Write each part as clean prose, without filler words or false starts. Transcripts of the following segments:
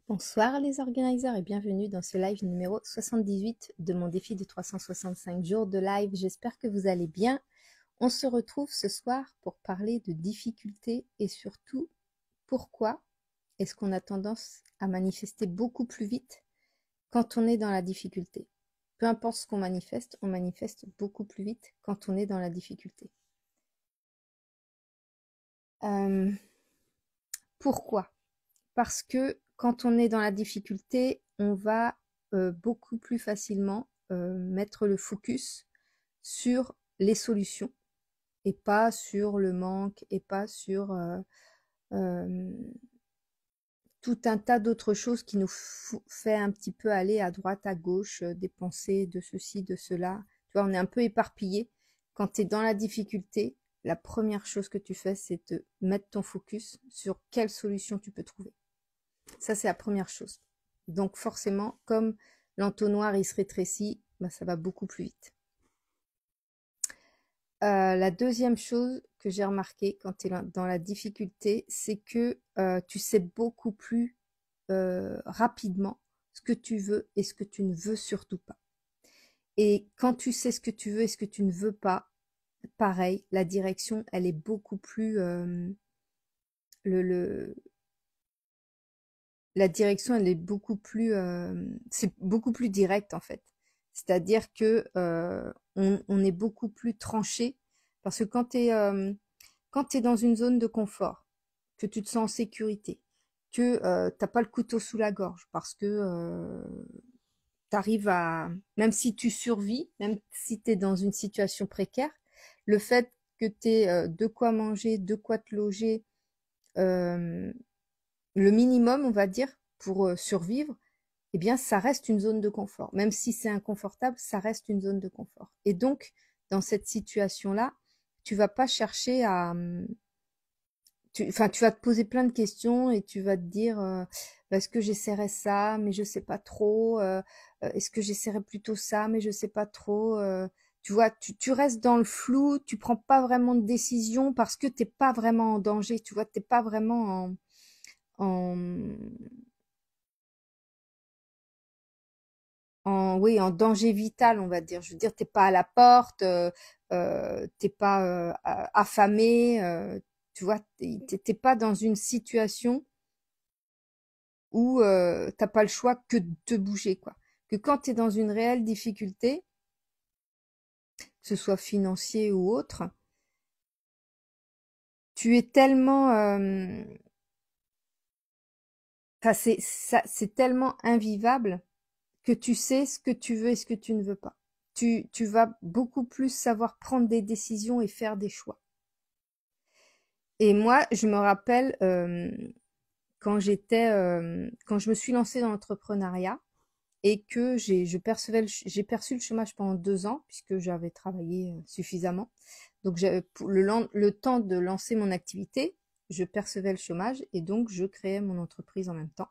Bonsoir les organiseurs et bienvenue dans ce live numéro 78 de mon défi de 365 jours de live. J'espère que vous allez bien. On se retrouve ce soir pour parler de difficultés et surtout pourquoi est-ce qu'on a tendance à manifester beaucoup plus vite quand on est dans la difficulté. Peu importe ce qu'on manifeste, on manifeste beaucoup plus vite quand on est dans la difficulté. Pourquoi ? Parce que quand on est dans la difficulté, on va beaucoup plus facilement mettre le focus sur les solutions et pas sur le manque et pas sur tout un tas d'autres choses qui nous fait un petit peu aller à droite, à gauche, des pensées de ceci, de cela. Tu vois, on est un peu éparpillé. Quand tu es dans la difficulté, la première chose que tu fais, c'est de mettre ton focus sur quelle solution tu peux trouver. Ça, c'est la première chose. Donc forcément, comme l'entonnoir, il se rétrécit, bah, ça va beaucoup plus vite. La deuxième chose que j'ai remarqué quand tu es dans la difficulté, c'est que tu sais beaucoup plus rapidement ce que tu veux et ce que tu ne veux surtout pas. Et quand tu sais ce que tu veux et ce que tu ne veux pas, pareil, la direction, elle est beaucoup plus... la direction, elle est beaucoup plus... c'est beaucoup plus direct en fait. C'est-à-dire que on est beaucoup plus tranché parce que quand t'es dans une zone de confort, que tu te sens en sécurité, que t'as pas le couteau sous la gorge parce que t'arrives à... Même si tu survis, même si t'es dans une situation précaire, le fait que t'aies de quoi manger, de quoi te loger, le minimum, on va dire, pour survivre, eh bien, ça reste une zone de confort. Même si c'est inconfortable, ça reste une zone de confort. Et donc, dans cette situation-là, tu vas pas chercher à... Enfin, tu vas te poser plein de questions et tu vas te dire, est-ce que j'essaierai ça, mais je sais pas trop. Est-ce que j'essaierai plutôt ça, mais je sais pas trop. Tu vois, tu restes dans le flou, tu prends pas vraiment de décision parce que t'es pas vraiment en danger. Tu vois, t'es pas vraiment en, oui, en danger vital, on va dire. Je veux dire, t'es pas à la porte, t'es pas affamé, tu vois, t'es pas dans une situation où t'as pas le choix que de te bouger, quoi. Que quand t'es dans une réelle difficulté, que ce soit financier ou autre, tu es tellement, c'est tellement invivable que tu sais ce que tu veux et ce que tu ne veux pas. Tu vas beaucoup plus savoir prendre des décisions et faire des choix. Et moi, je me rappelle quand je me suis lancée dans l'entrepreneuriat et que j'ai perçu le chômage pendant 2 ans puisque j'avais travaillé suffisamment. Donc, pour le temps de lancer mon activité, je percevais le chômage et donc je créais mon entreprise en même temps.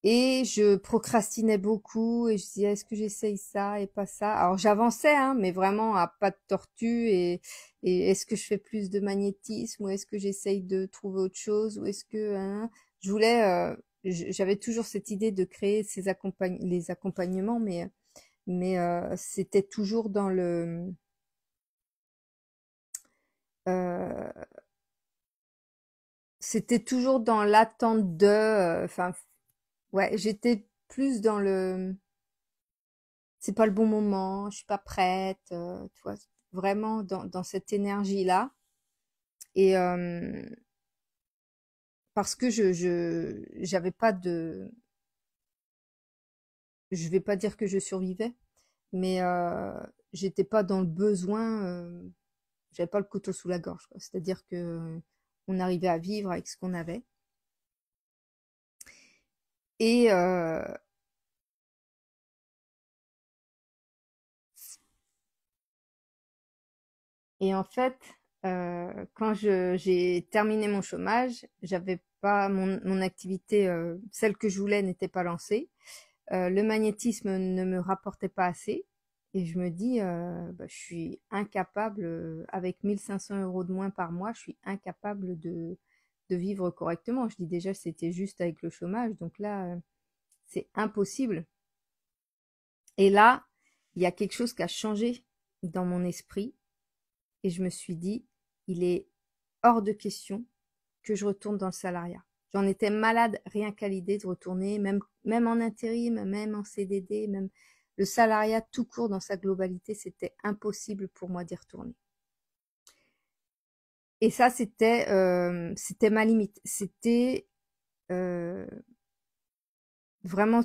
Et je procrastinais beaucoup et je disais est-ce que j'essaye ça et pas ça. Alors j'avançais, hein, mais vraiment à pas de tortue et est-ce que je fais plus de magnétisme ou est-ce que j'essaye de trouver autre chose ou est-ce que hein, je voulais, j'avais toujours cette idée de créer les accompagnements, mais c'était toujours dans euh, c'était toujours dans l'attente de, enfin ouais, j'étais plus dans le c'est pas le bon moment, je suis pas prête, tu vois, vraiment dans cette énergie-là. Et parce que j'avais pas de, je vais pas dire que je survivais, mais j'étais pas dans le besoin, j'avais pas le couteau sous la gorge, quoi. C'est-à-dire que on arrivait à vivre avec ce qu'on avait. Et et en fait, quand j'ai terminé mon chômage, j'avais pas mon activité, celle que je voulais n'était pas lancée. Le magnétisme ne me rapportait pas assez. Et je me dis, bah, je suis incapable, avec 1 500 € de moins par mois, je suis incapable de de vivre correctement. Je dis déjà, c'était juste avec le chômage, donc là, c'est impossible. Et là, il y a quelque chose qui a changé dans mon esprit et je me suis dit, il est hors de question que je retourne dans le salariat. J'en étais malade rien qu'à l'idée de retourner, même en intérim, même en CDD, même le salariat tout court dans sa globalité, c'était impossible pour moi d'y retourner. Et ça, c'était ma limite. C'était vraiment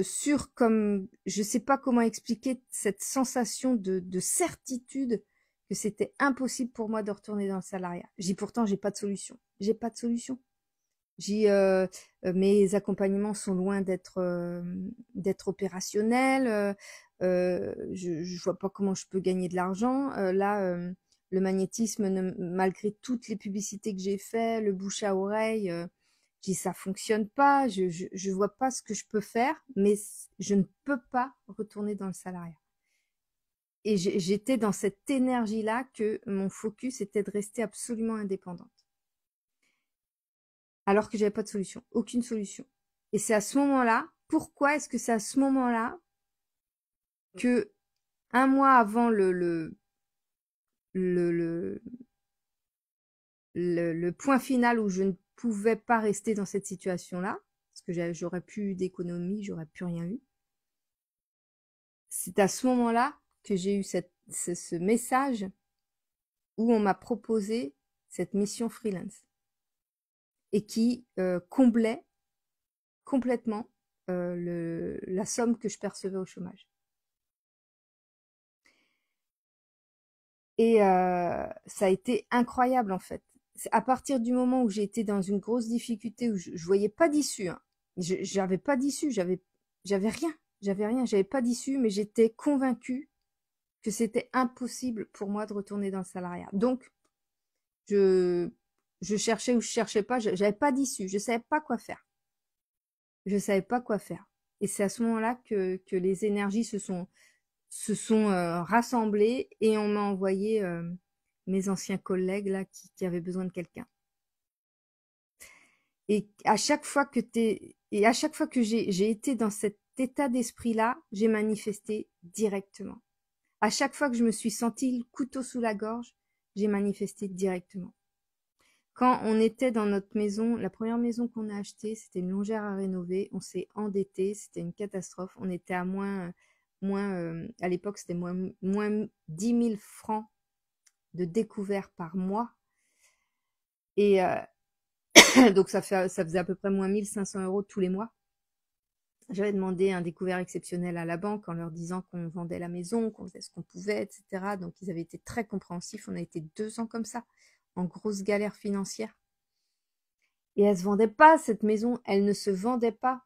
sûr comme, je sais pas comment expliquer cette sensation de certitude que c'était impossible pour moi de retourner dans le salariat. Pourtant, j'ai pas de solution. J'ai pas de solution. Mes accompagnements sont loin d'être opérationnels. Je vois pas comment je peux gagner de l'argent. Le magnétisme, malgré toutes les publicités que j'ai fait, le bouche à oreille, je dis ça fonctionne pas. Je vois pas ce que je peux faire, mais je ne peux pas retourner dans le salariat. Et j'étais dans cette énergie-là que mon focus était de rester absolument indépendante. Alors que j'avais pas de solution, aucune solution. Et c'est à ce moment-là, pourquoi est-ce que c'est à ce moment-là que un mois avant le point final où je ne pouvais pas rester dans cette situation-là, parce que j'aurais plus eu d'économie, j'aurais plus rien eu. C'est à ce moment-là que j'ai eu ce message où on m'a proposé cette mission freelance et qui comblait complètement la somme que je percevais au chômage. Et ça a été incroyable en fait. À partir du moment où j'ai été dans une grosse difficulté, où je voyais pas d'issue, hein. J'avais pas d'issue, j'avais rien, j'avais pas d'issue, mais j'étais convaincue que c'était impossible pour moi de retourner dans le salariat. Donc, je cherchais ou je cherchais pas, j'avais pas d'issue, je savais pas quoi faire. Je savais pas quoi faire. Et c'est à ce moment-là que les énergies se sont rassemblés et on m'a envoyé mes anciens collègues là qui avaient besoin de quelqu'un. Et à chaque fois que j'ai été dans cet état d'esprit-là, j'ai manifesté directement. À chaque fois que je me suis sentie le couteau sous la gorge, j'ai manifesté directement. Quand on était dans notre maison, la première maison qu'on a achetée, c'était une longère à rénover. On s'est endetté, c'était une catastrophe. On était à à l'époque, c'était moins 10 000 francs de découvert par mois. Et donc ça faisait à peu près moins 1 500 € tous les mois. J'avais demandé un découvert exceptionnel à la banque en leur disant qu'on vendait la maison, qu'on faisait ce qu'on pouvait, etc. Donc ils avaient été très compréhensifs. On a été 2 ans comme ça, en grosse galère financière. Et elle se vendait pas, cette maison, elle ne se vendait pas.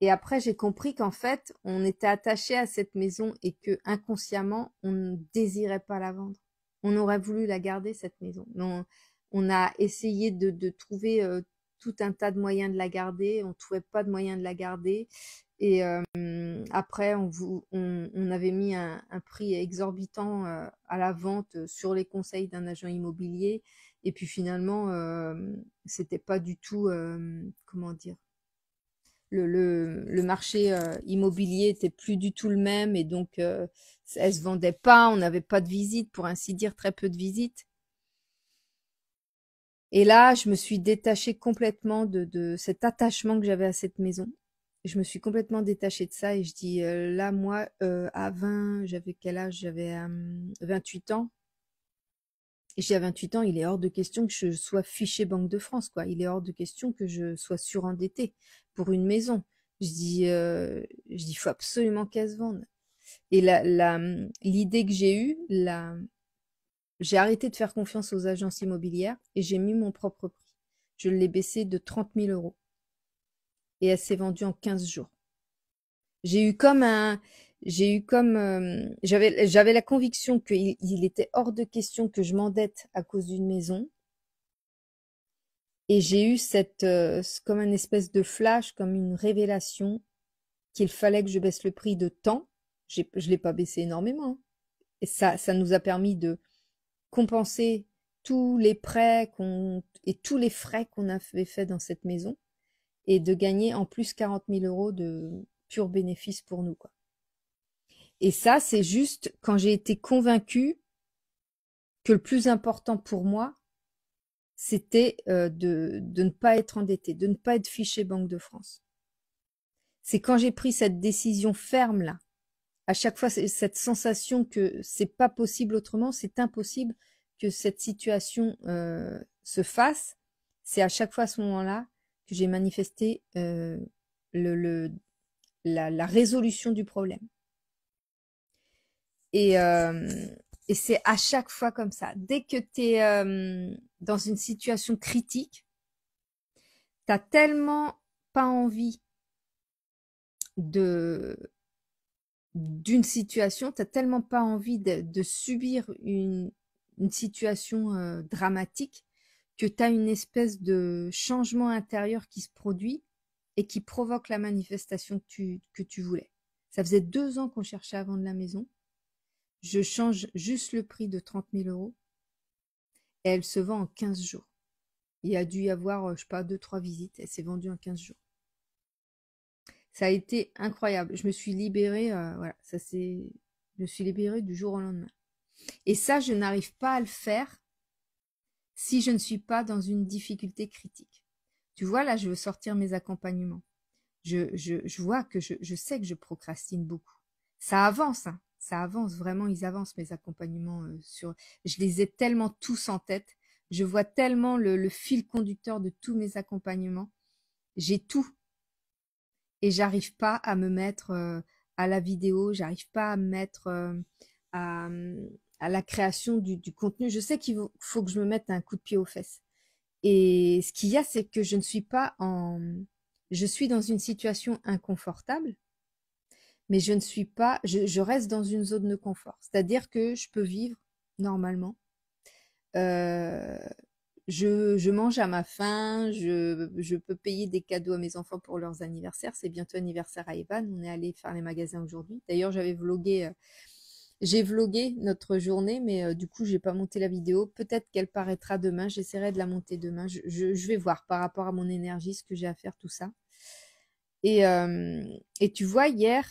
Et après, j'ai compris qu'en fait, on était attaché à cette maison et que inconsciemment, on ne désirait pas la vendre. On aurait voulu la garder, cette maison. Mais on a essayé de trouver tout un tas de moyens de la garder. On ne trouvait pas de moyens de la garder. Et après, on avait mis un prix exorbitant à la vente sur les conseils d'un agent immobilier. Et puis finalement, c'était pas du tout, comment dire, le marché immobilier était plus du tout le même et donc elle se vendait pas, on n'avait pas de visite, pour ainsi dire, très peu de visites. Et là, je me suis détachée complètement de cet attachement que j'avais à cette maison. Je me suis complètement détachée de ça et je dis là, moi, à 20, j'avais quel âge? J'avais 28 ans. Et j'ai 28 ans, il est hors de question que je sois fichée Banque de France, quoi. Il est hors de question que je sois surendettée pour une maison. Je dis, faut absolument qu'elle se vende. Et l'idée que j'ai eue, j'ai arrêté de faire confiance aux agences immobilières et j'ai mis mon propre prix. Je l'ai baissé de 30 000 € et elle s'est vendue en 15 jours. J'avais la conviction qu'il était hors de question que je m'endette à cause d'une maison. Et j'ai eu comme un espèce de flash, comme une révélation qu'il fallait que je baisse le prix de tant. Je l'ai pas baissé énormément, hein. Et ça nous a permis de compenser tous les prêts et tous les frais qu'on avait fait dans cette maison et de gagner en plus 40 000 € de pur bénéfice pour nous, quoi. Et ça, c'est juste quand j'ai été convaincue que le plus important pour moi, c'était de ne pas être endettée, de ne pas être fichée Banque de France. C'est quand j'ai pris cette décision ferme là, à chaque fois cette sensation que c'est pas possible autrement, c'est impossible que cette situation se fasse, c'est à chaque fois à ce moment-là que j'ai manifesté la résolution du problème. Et c'est à chaque fois comme ça. Dès que tu es dans une situation critique, t'as tellement pas envie d'une situation, t'as tellement pas envie de subir une situation dramatique que tu as une espèce de changement intérieur qui se produit et qui provoque la manifestation que tu voulais. Ça faisait 2 ans qu'on cherchait à vendre la maison. Je change juste le prix de 30 000 € et elle se vend en 15 jours. Il y a dû y avoir, je sais pas, 2-3 visites. Elle s'est vendue en 15 jours. Ça a été incroyable. Je me suis libérée, voilà, je me suis libérée du jour au lendemain. Et ça, je n'arrive pas à le faire si je ne suis pas dans une difficulté critique. Tu vois, là, je veux sortir mes accompagnements. Je vois que je sais que je procrastine beaucoup. Ça avance, hein. Ça avance, vraiment, ils avancent mes accompagnements je les ai tellement tous en tête. Je vois tellement le fil conducteur de tous mes accompagnements. J'ai tout. Et j'arrive pas à me mettre à la vidéo, j'arrive pas à me mettre à, à la création du contenu. Je sais qu'il faut que je me mette un coup de pied aux fesses. Et ce qu'il y a, c'est que je suis dans une situation inconfortable, mais je ne suis pas, je reste dans une zone de confort. C'est-à-dire que je peux vivre normalement. Euh, je mange à ma faim, je peux payer des cadeaux à mes enfants pour leurs anniversaires. C'est bientôt anniversaire à Evan. On est allé faire les magasins aujourd'hui. D'ailleurs, j'ai vlogué notre journée, mais du coup, j'ai pas monté la vidéo. Peut-être qu'elle paraîtra demain. J'essaierai de la monter demain. Je vais voir par rapport à mon énergie ce que j'ai à faire, tout ça. Et tu vois, hier,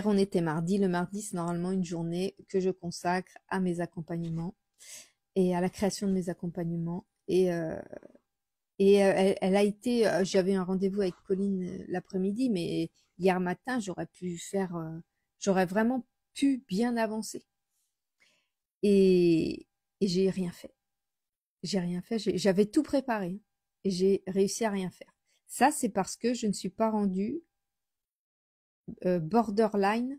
on était mardi. Le mardi, c'est normalement une journée que je consacre à mes accompagnements et à la création de mes accompagnements. Elle a été, j'avais un rendez-vous avec Colline l'après-midi, mais hier matin, j'aurais vraiment pu bien avancer. Et j'ai rien fait. J'ai rien fait. J'avais tout préparé et j'ai réussi à rien faire. Ça, c'est parce que je ne suis pas rendue borderline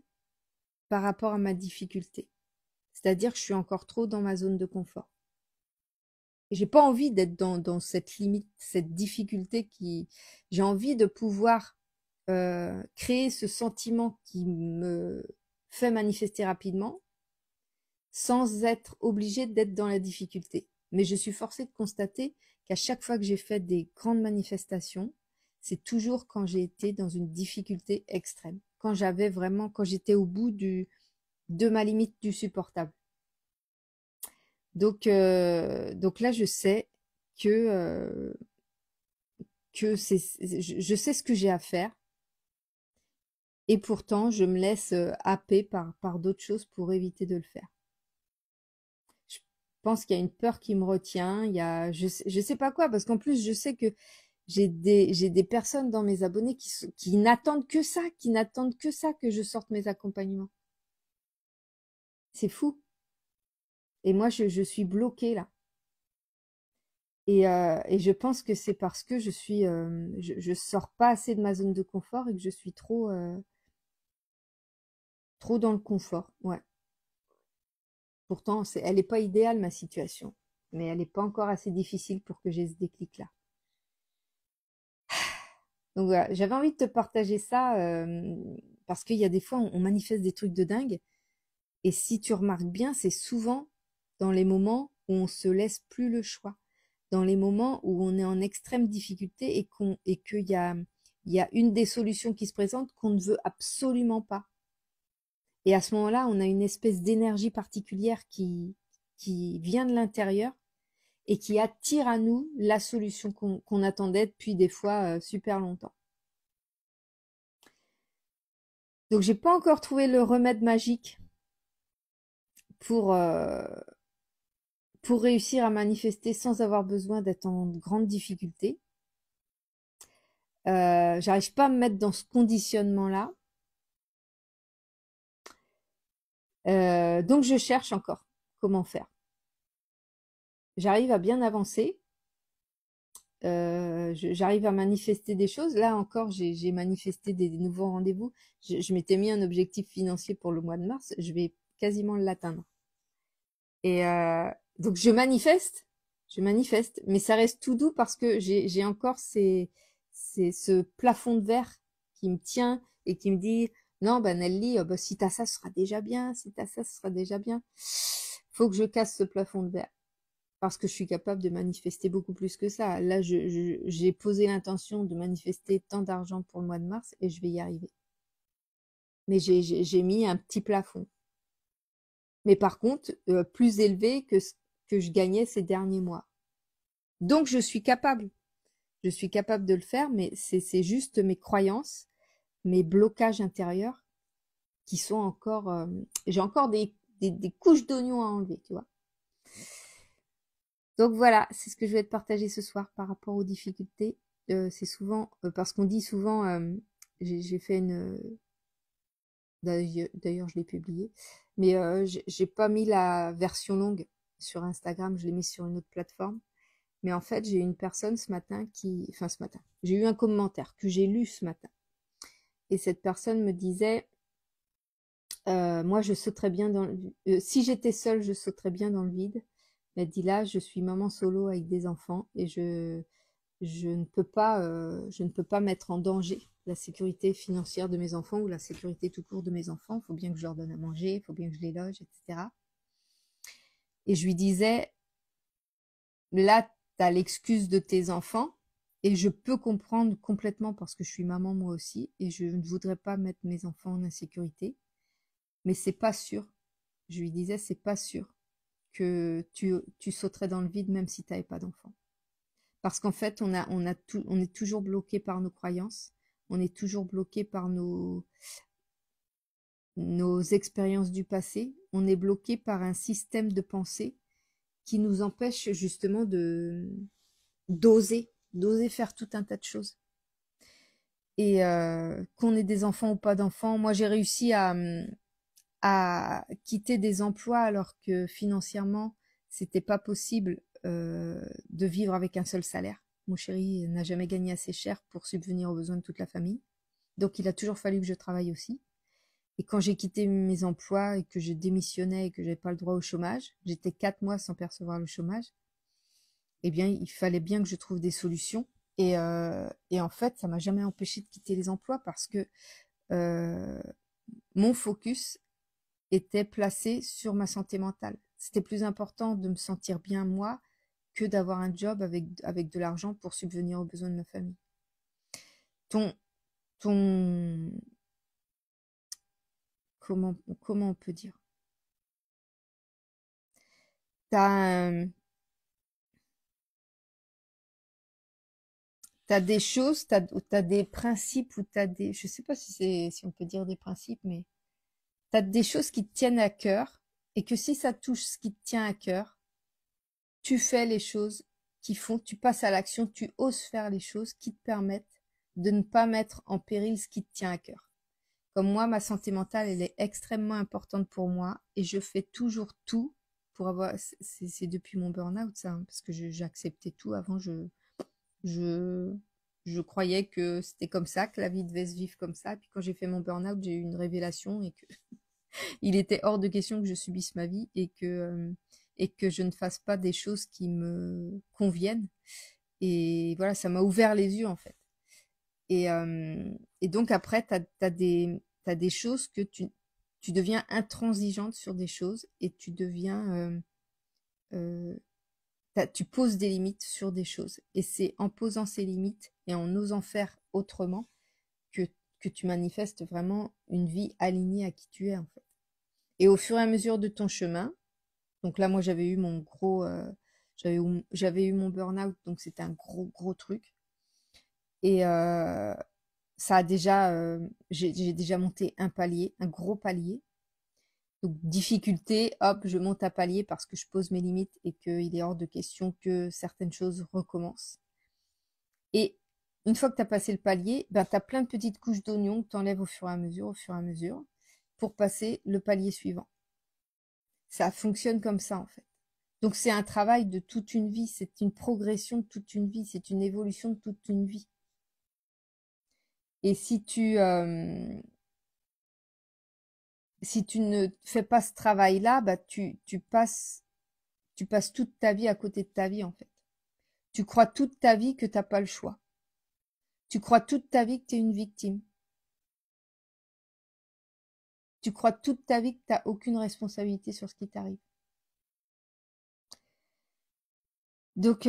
par rapport à ma difficulté. C'est-à-dire que je suis encore trop dans ma zone de confort. Et j'ai pas envie d'être dans cette limite, cette difficulté j'ai envie de pouvoir créer ce sentiment qui me fait manifester rapidement sans être obligée d'être dans la difficulté. Mais je suis forcée de constater qu'à chaque fois que j'ai fait des grandes manifestations, c'est toujours quand j'ai été dans une difficulté extrême. Quand j'étais au bout de ma limite du supportable. Donc là, je sais que je sais ce que j'ai à faire et pourtant je me laisse happer par d'autres choses pour éviter de le faire. Je pense qu'il y a une peur qui me retient, je sais pas quoi, parce qu'en plus je sais que j'ai des personnes dans mes abonnés qui n'attendent que ça, que je sorte mes accompagnements. C'est fou. Et moi je suis bloquée là. Et je pense que c'est parce que je sors pas assez de ma zone de confort et que je suis trop dans le confort. Ouais. Pourtant, elle est pas idéale ma situation, mais elle n'est pas encore assez difficile pour que j'ai ce déclic-là. Donc voilà, j'avais envie de te partager ça parce qu'il y a des fois on manifeste des trucs de dingue et si tu remarques bien, c'est souvent dans les moments où on se laisse plus le choix, dans les moments où on est en extrême difficulté et qu'il y a une des solutions qui se présente qu'on ne veut absolument pas. Et à ce moment-là, on a une espèce d'énergie particulière qui qui vient de l'intérieur et qui attire à nous la solution qu'on attendait depuis des fois super longtemps. Donc j'ai pas encore trouvé le remède magique pour réussir à manifester sans avoir besoin d'être en grande difficulté. J'arrive pas à me mettre dans ce conditionnement-là. Donc je cherche encore comment faire. J'arrive à bien avancer. J'arrive à manifester des choses. Là encore, j'ai manifesté des nouveaux rendez-vous. Je m'étais mis un objectif financier pour le mois de mars. Je vais quasiment l'atteindre. Et donc je manifeste, mais ça reste tout doux parce que j'ai encore ce plafond de verre qui me tient et qui me dit non, ben Nelly, bah, si t'as ça, ce sera déjà bien. Si t'as ça, ce sera déjà bien. Faut que je casse ce plafond de verre parce que je suis capable de manifester beaucoup plus que ça. Là, j'ai posé l'intention de manifester tant d'argent pour le mois de mars et je vais y arriver. Mais j'ai mis un petit plafond. Mais par contre, plus élevé que ce que je gagnais ces derniers mois. Donc, je suis capable. Je suis capable de le faire, mais c'est juste mes croyances, mes blocages intérieurs qui sont encore... j'ai encore des couches d'oignons à enlever, tu vois. Donc voilà, c'est ce que je vais te partager ce soir par rapport aux difficultés. C'est souvent, parce qu'on dit souvent, j'ai fait une... D'ailleurs, je l'ai publié. Mais j'ai pas mis la version longue sur Instagram, je l'ai mis sur une autre plateforme. Mais en fait, j'ai eu une personne ce matin enfin ce matin, j'ai eu un commentaire que j'ai lu ce matin. Et cette personne me disait, moi je sauterais bien dans si j'étais seule, je sauterais bien dans le vide. Elle dit là, je suis maman solo avec des enfants et je ne peux pas mettre en danger la sécurité financière de mes enfants ou la sécurité tout court de mes enfants. Il faut bien que je leur donne à manger, il faut bien que je les loge, etc. Et je lui disais, là, tu as l'excuse de tes enfants et je peux comprendre complètement parce que je suis maman moi aussi et je ne voudrais pas mettre mes enfants en insécurité. Mais c'est pas sûr. Je lui disais, c'est pas sûr que tu sauterais dans le vide même si tu n'avais pas d'enfants. Parce qu'en fait, on est toujours bloqué par nos croyances, on est toujours bloqué par nos expériences du passé, on est bloqué par un système de pensée qui nous empêche justement d'oser faire tout un tas de choses. Et qu'on ait des enfants ou pas d'enfants, moi j'ai réussi à quitter des emplois alors que financièrement, c'était pas possible de vivre avec un seul salaire. Mon chéri n'a jamais gagné assez cher pour subvenir aux besoins de toute la famille. Donc, il a toujours fallu que je travaille aussi. Et quand j'ai quitté mes emplois et que je démissionnais et que j'avais pas le droit au chômage, j'étais 4 mois sans percevoir le chômage, eh bien, il fallait bien que je trouve des solutions. Et en fait, ça m'a jamais empêché de quitter les emplois parce que mon focus était placé sur ma santé mentale. C'était plus important de me sentir bien moi que d'avoir un job avec de l'argent pour subvenir aux besoins de ma famille. Ton, comment on peut dire? T'as des choses, t'as des principes ou je sais pas si on peut dire des principes, mais t'as des choses qui te tiennent à cœur et que si ça touche ce qui te tient à cœur, tu fais les choses tu passes à l'action, tu oses faire les choses qui te permettent de ne pas mettre en péril ce qui te tient à cœur. Comme moi, ma santé mentale, elle est extrêmement importante pour moi et je fais toujours tout pour avoir, c'est depuis mon burn-out ça, hein, parce que j'acceptais tout avant, je, je croyais que c'était comme ça, que la vie devait se vivre comme ça. Puis quand j'ai fait mon burn-out, j'ai eu une révélation et que il était hors de question que je subisse ma vie et que je ne fasse pas des choses qui me conviennent. Et voilà, ça m'a ouvert les yeux en fait. Et donc après, t'as des choses que tu deviens intransigeante sur des choses et tu deviens tu poses des limites sur des choses. Et c'est en posant ces limites et en osant faire autrement que, que tu manifestes vraiment une vie alignée à qui tu es en fait. Et au fur et à mesure de ton chemin, Donc là, moi, j'avais eu mon gros, j'avais eu mon burn-out, donc c'était un gros truc. Et ça a déjà, j'ai déjà monté un palier, un gros palier. Donc difficulté, hop, je monte un palier parce que je pose mes limites et qu'il est hors de question que certaines choses recommencent. Et une fois que tu as passé le palier, ben, tu as plein de petites couches d'oignons que tu enlèves au fur et à mesure, pour passer le palier suivant. Ça fonctionne comme ça, en fait. Donc c'est un travail de toute une vie, c'est une progression de toute une vie, c'est une évolution de toute une vie. Et si tu ne fais pas ce travail-là, bah tu passes toute ta vie à côté de ta vie, en fait. Tu crois toute ta vie que t'as pas le choix. Tu crois toute ta vie que tu es une victime. Tu crois toute ta vie que tu n'as aucune responsabilité sur ce qui t'arrive. Donc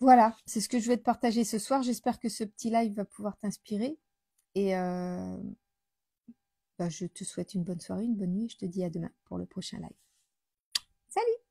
voilà, c'est ce que je vais te partager ce soir. J'espère que ce petit live va pouvoir t'inspirer. Et bah, je te souhaite une bonne soirée, une bonne nuit. Je te dis à demain pour le prochain live. Salut!